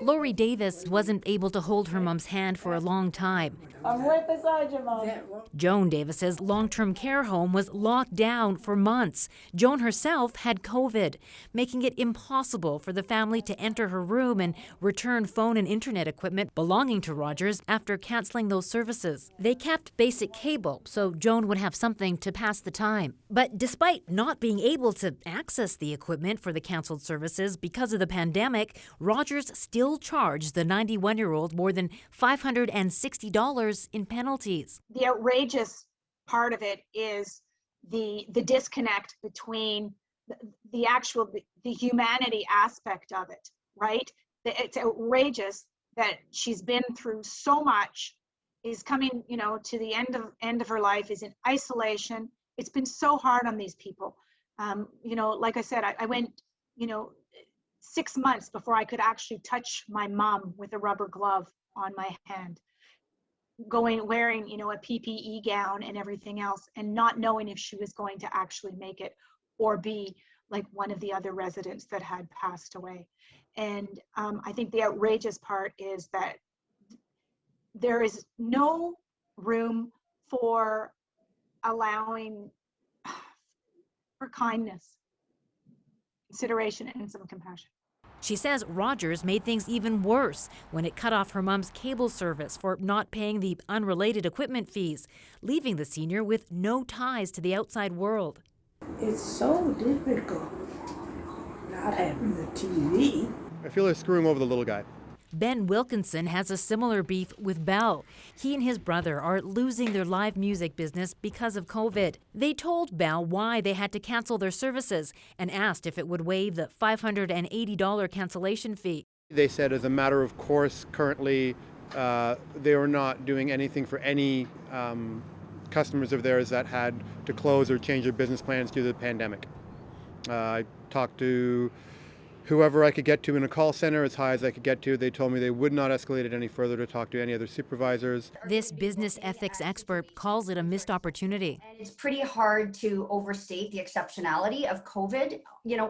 Lori Davis wasn't able to hold her mom's hand for a long time. I'm right beside you, Mom. Joan Davis's long-term care home was locked down for months. Joan herself had COVID, making it impossible for the family to enter her room and return phone and internet equipment belonging to Rogers after canceling those services. They kept basic cable, so Joan would have something to pass the time. But despite not being able to access the equipment for the canceled services because of the pandemic, Rogers still charged the 91-year-old more than $560 in penalties. The outrageous part of it is the disconnect between the humanity aspect of it, right? It's outrageous that she's been through so much, is coming, to the end of her life, is in isolation. It's been so hard on these people. Like I said, I went, 6 months before I could actually touch my mom with a rubber glove on my hand. Wearing, a PPE gown and everything else, and not knowing if she was going to actually make it or be like one of the other residents that had passed away. And I think the outrageous part is that there is no room for allowing for kindness, consideration, and some compassion. She says Rogers made things even worse when it cut off her mom's cable service for not paying the unrelated equipment fees, leaving the senior with no ties to the outside world. It's so difficult not having the TV. I feel they're screwing over the little guy. Ben Wilkinson has a similar beef with Bell. He and his brother are losing their live music business because of COVID. They told Bell why they had to cancel their services and asked if it would waive the $580 cancellation fee. They said as a matter of course, currently they are not doing anything for any customers of theirs that had to close or change their business plans due to the pandemic. I talked to whoever I could get to in a call center, as high as I could get to. They told me they would not escalate it any further to talk to any other supervisors. This business ethics expert calls it a missed opportunity. And it's pretty hard to overstate the exceptionality of COVID,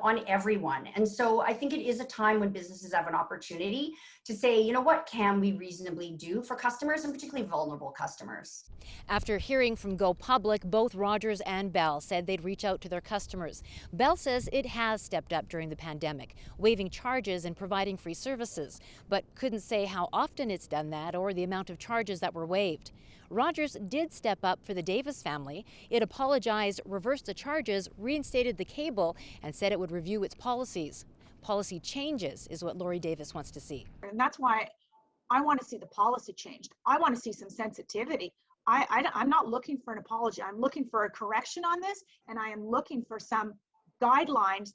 on everyone. And so I think it is a time when businesses have an opportunity to say, what can we reasonably do for customers, and particularly vulnerable customers? After hearing from Go Public, both Rogers and Bell said they'd reach out to their customers. Bell says it has stepped up during the pandemic, waiving charges and providing free services, but couldn't say how often it's done that or the amount of charges that were waived. Rogers did step up for the Davis family. It apologized, reversed the charges, reinstated the cable, and said it would review its policies. Policy changes is what Lori Davis wants to see. And that's why I want to see the policy changed. I want to see some sensitivity. I'm not looking for an apology. I'm looking for a correction on this, and I am looking for some guidelines.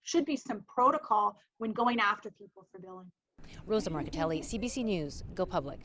Should be some protocol when going after people for billing. Rosa Marcatelli, CBC News, Go Public.